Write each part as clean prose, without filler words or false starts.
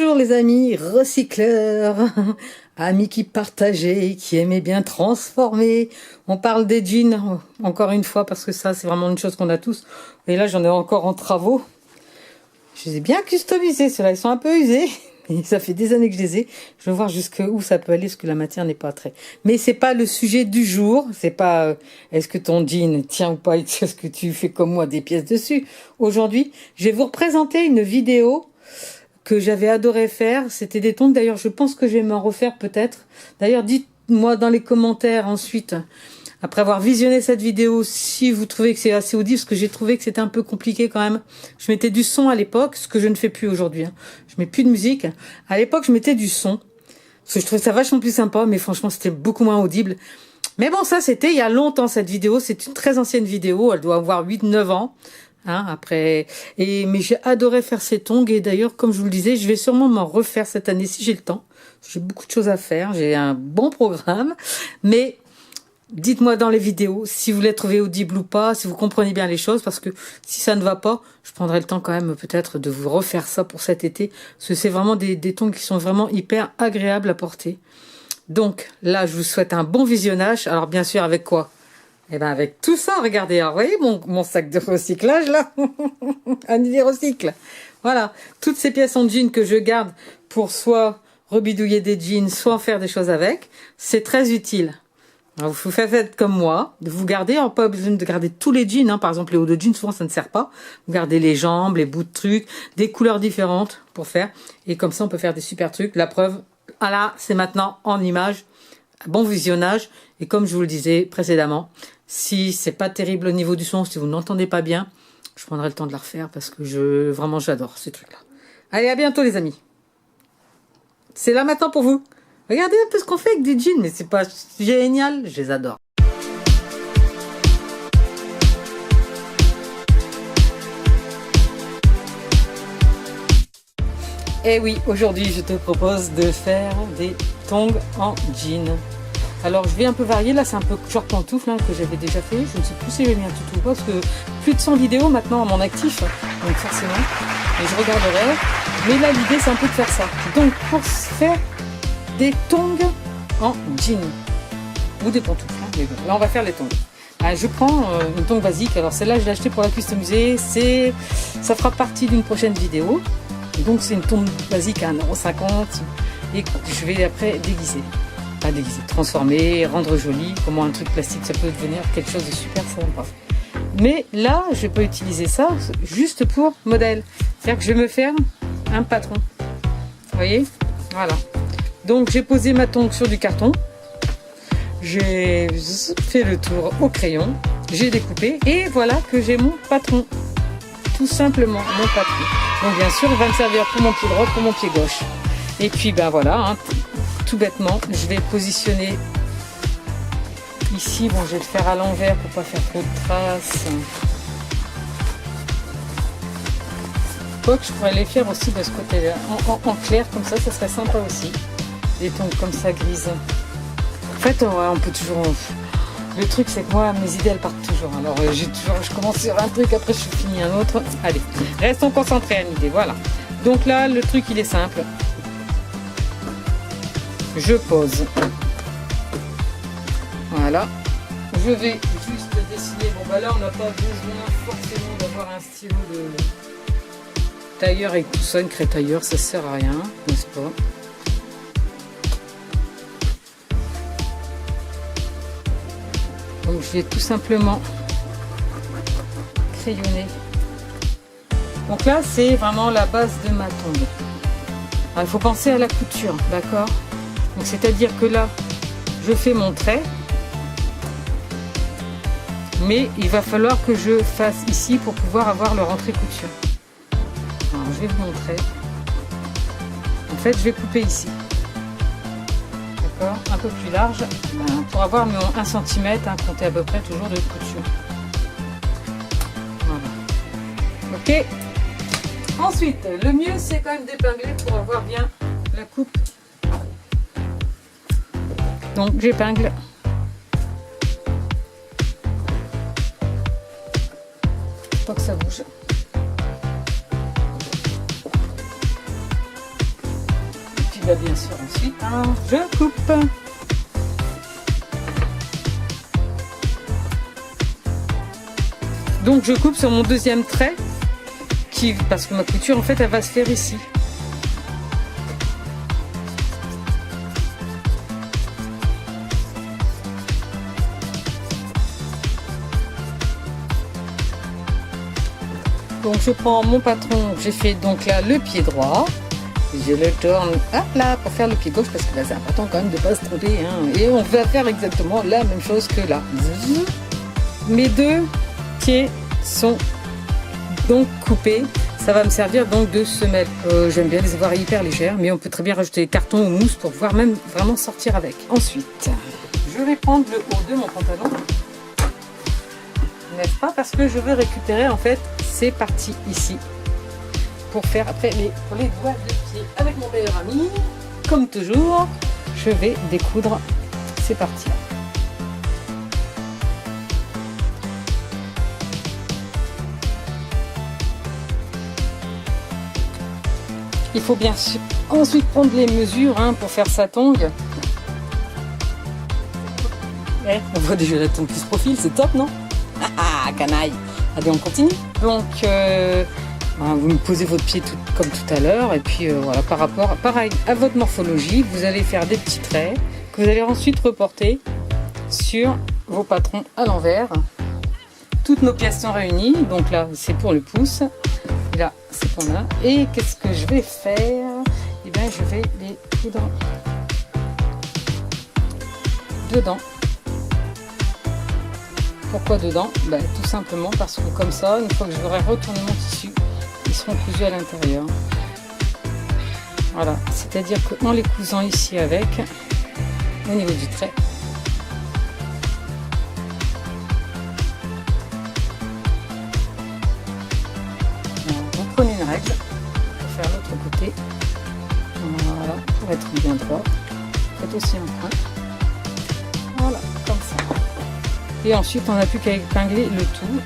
Bonjour les amis recycleurs, amis qui partageaient, qui aimaient bien transformer. On parle des jeans encore une fois parce que ça c'est vraiment une chose qu'on a tous. Et là j'en ai encore en travaux. Je les ai bien customisés, ceux-là ils sont un peu usés. Et ça fait des années que je les ai. Je veux voir jusqu'où ça peut aller parce que la matière n'est pas très... Mais c'est pas le sujet du jour. C'est pas est-ce que ton jean tient ou pas, est-ce que tu fais comme moi des pièces dessus. Aujourd'hui, je vais vous représenter une vidéo que j'avais adoré faire. C'était des tongs. D'ailleurs, je pense que je vais m'en refaire peut-être. D'ailleurs, dites-moi dans les commentaires ensuite, après avoir visionné cette vidéo, si vous trouvez que c'est assez audible, parce que j'ai trouvé que c'était un peu compliqué quand même. Je mettais du son à l'époque, ce que je ne fais plus aujourd'hui. Je mets plus de musique. À l'époque, je mettais du son, parce que je trouvais ça vachement plus sympa, mais franchement, c'était beaucoup moins audible. Mais bon, ça, c'était il y a longtemps, cette vidéo. C'est une très ancienne vidéo. Elle doit avoir 8-9 ans. Mais j'ai adoré faire ces tongs. Et d'ailleurs, comme je vous le disais, je vais sûrement m'en refaire cette année si j'ai le temps. J'ai beaucoup de choses à faire. J'ai un bon programme. Mais... dites-moi dans les vidéos si vous les trouvez audibles ou pas, si vous comprenez bien les choses, parce que si ça ne va pas, je prendrai le temps quand même peut-être de vous refaire ça pour cet été, parce que c'est vraiment des tongs qui sont vraiment hyper agréables à porter. Donc là, je vous souhaite un bon visionnage. Alors bien sûr, avec quoi? Eh ben avec tout ça, regardez, alors, vous voyez mon sac de recyclage là, un idée recycle. Voilà, toutes ces pièces en jean que je garde pour soit rebidouiller des jeans, soit en faire des choses avec, c'est très utile. Alors, vous faites comme moi, vous gardez, alors pas besoin de garder tous les jeans, par exemple les hauts de jeans, souvent ça ne sert pas. Vous gardez les jambes, les bouts de trucs, des couleurs différentes pour faire, et comme ça on peut faire des super trucs. La preuve, là c'est maintenant en image, bon visionnage, et comme je vous le disais précédemment, si c'est pas terrible au niveau du son, si vous n'entendez pas bien, je prendrai le temps de la refaire parce que vraiment j'adore ces trucs-là. Allez, à bientôt les amis. C'est là maintenant pour vous. Regardez un peu ce qu'on fait avec des jeans, mais c'est pas génial, je les adore. Et oui, aujourd'hui je te propose de faire des tongs en jean. Alors je vais un peu varier, là c'est un peu genre pantoufle que j'avais déjà fait, je ne sais plus si j'ai mis un tuto ou pas, parce que plus de 100 vidéos maintenant à mon actif, donc forcément, et je regarderai. Mais là l'idée c'est un peu de faire ça. Donc pour faire des tongs en jean ou des pantoufles, mais bon, là on va faire les tongs. Je prends une tongs basique, alors celle-là je l'ai achetée pour la customiser, ça fera partie d'une prochaine vidéo. Et donc c'est une tongs basique à 1,50 € et je vais après déguiser, transformer, rendre joli, comment un truc plastique ça peut devenir quelque chose de super sympa. Mais là je vais pas utiliser ça juste pour modèle, c'est-à-dire que je vais me faire un patron, vous voyez, voilà. Donc j'ai posé ma tongs sur du carton, j'ai fait le tour au crayon, j'ai découpé et voilà que j'ai mon patron, tout simplement mon patron. Donc bien sûr il va me servir pour mon pied droit, pour mon pied gauche. Et puis ben voilà, tout bêtement, je vais positionner ici, bon je vais le faire à l'envers pour pas faire trop de traces. Quoique je pourrais les faire aussi de ce côté-là, en clair comme ça serait sympa aussi. Des tongs comme ça grises. En fait, on peut toujours... Le truc, c'est que moi, mes idées, elles partent toujours. Alors, je commence sur un truc, après je finis un autre. Allez, restons concentrés à l'idée, voilà. Donc là, le truc, il est simple. Je pose. Voilà. Je vais juste dessiner. Bon, bah là, on n'a pas besoin forcément d'avoir un stylo de tailleur avec tout ça, une craie tailleur, ça sert à rien, n'est-ce pas? Donc je vais tout simplement crayonner. Donc là c'est vraiment la base de ma tongs. Il faut penser à la couture, d'accord? Donc c'est-à-dire que là je fais mon trait, mais il va falloir que je fasse ici pour pouvoir avoir le rentré couture. Alors je vais vous montrer. En fait je vais couper ici. Un peu plus large pour avoir mon 1 cm, compter à peu près toujours de couture. Voilà. Ok. Ensuite, le mieux c'est quand même d'épingler pour avoir bien la coupe. Donc j'épingle. Pas que ça bouge. là, bien sûr, ensuite, hein, je coupe. Donc je coupe sur mon deuxième trait, parce que ma couture, en fait, elle va se faire ici. Donc je prends mon patron, j'ai fait donc là le pied droit, je le tourne là pour faire le pied gauche parce que là c'est important quand même de ne pas se tromper, hein. Et on va faire exactement la même chose que là. Mes deux pieds sont donc coupés, ça va me servir donc de semelle. J'aime bien les avoir hyper légères, mais on peut très bien rajouter carton ou mousse pour pouvoir même vraiment sortir avec. Ensuite, je vais prendre le haut de mon pantalon. N'est-ce pas, parce que je veux récupérer en fait ces parties ici pour faire après pour les doigts de pied. Avec mon meilleur ami, comme toujours, je vais découdre ces parties là. Il faut bien sûr ensuite prendre les mesures, hein, pour faire sa tongue. On voit déjà la tongue qui se profile, c'est top, non? Ah, canaille. Allez, on continue. Donc, vous me posez votre pied comme tout à l'heure. Et puis, voilà, par rapport, pareil, à votre morphologie, vous allez faire des petits traits que vous allez ensuite reporter sur vos patrons à l'envers. Toutes nos pièces sont réunies. Donc là, c'est pour le pouce. Et là, c'est pour là. Et qu'est-ce que je vais faire? Eh bien, je vais les coudre dedans. Pourquoi dedans? Tout simplement parce que comme ça, une fois que j'aurai retourné mon tissu, ils seront cousus à l'intérieur. Voilà, c'est-à-dire qu'en les cousant ici avec, au niveau du trait, alors, vous prenez une règle pour faire l'autre côté, voilà, pour être bien droit, faites aussi un point, voilà, comme ça. Et ensuite, on n'a plus qu'à épingler le tout.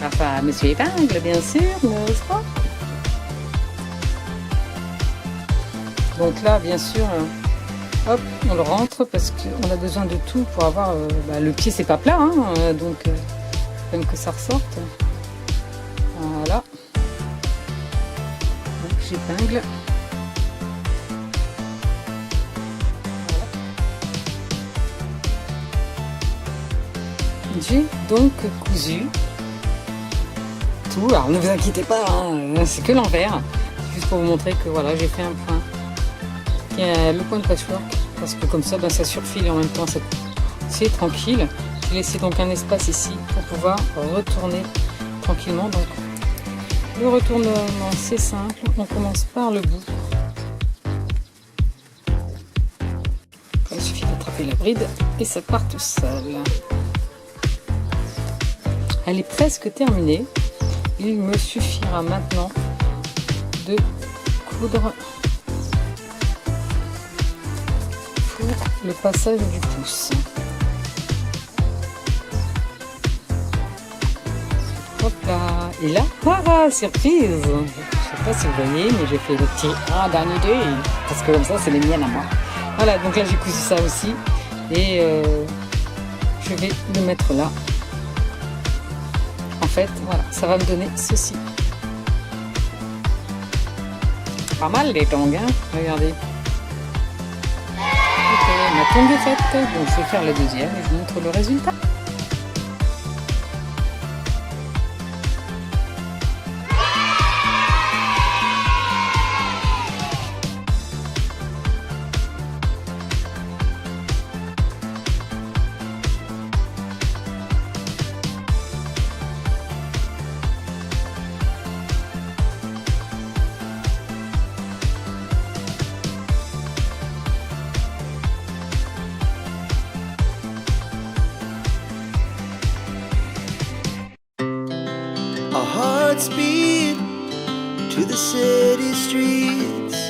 Enfin, monsieur épingle, bien sûr, n'est-ce pas? Donc là, bien sûr, hop, on le rentre parce qu'on a besoin de tout pour avoir... le pied, c'est pas plat, hein, donc même que ça ressorte. Voilà. Donc j'épingle. J'ai donc cousu tout. Alors ne vous inquiétez pas, hein, c'est que l'envers. Juste pour vous montrer que voilà, j'ai fait un point qui est le point de patchwork. Parce que comme ça, ça surfile en même temps. C'est tranquille. J'ai laissé donc un espace ici pour pouvoir retourner tranquillement. Donc le retournement, c'est simple. On commence par le bout. Il suffit d'attraper la bride et ça part tout seul. Elle est presque terminée. Il me suffira maintenant de coudre pour le passage du pouce. Hop là. Et là, surprise! Je ne sais pas si vous voyez, mais j'ai fait le petit dernier idée parce que comme ça, c'est les miennes à moi. Voilà, donc là j'ai cousu ça aussi et je vais le mettre là. En fait, voilà, ça va me donner ceci. Pas mal les tongs, hein, regardez. Ok, ma tongue est faite, donc je vais faire la deuxième et je vous montre le résultat. Our hearts beat to the city streets.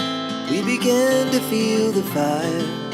We began to feel the fire.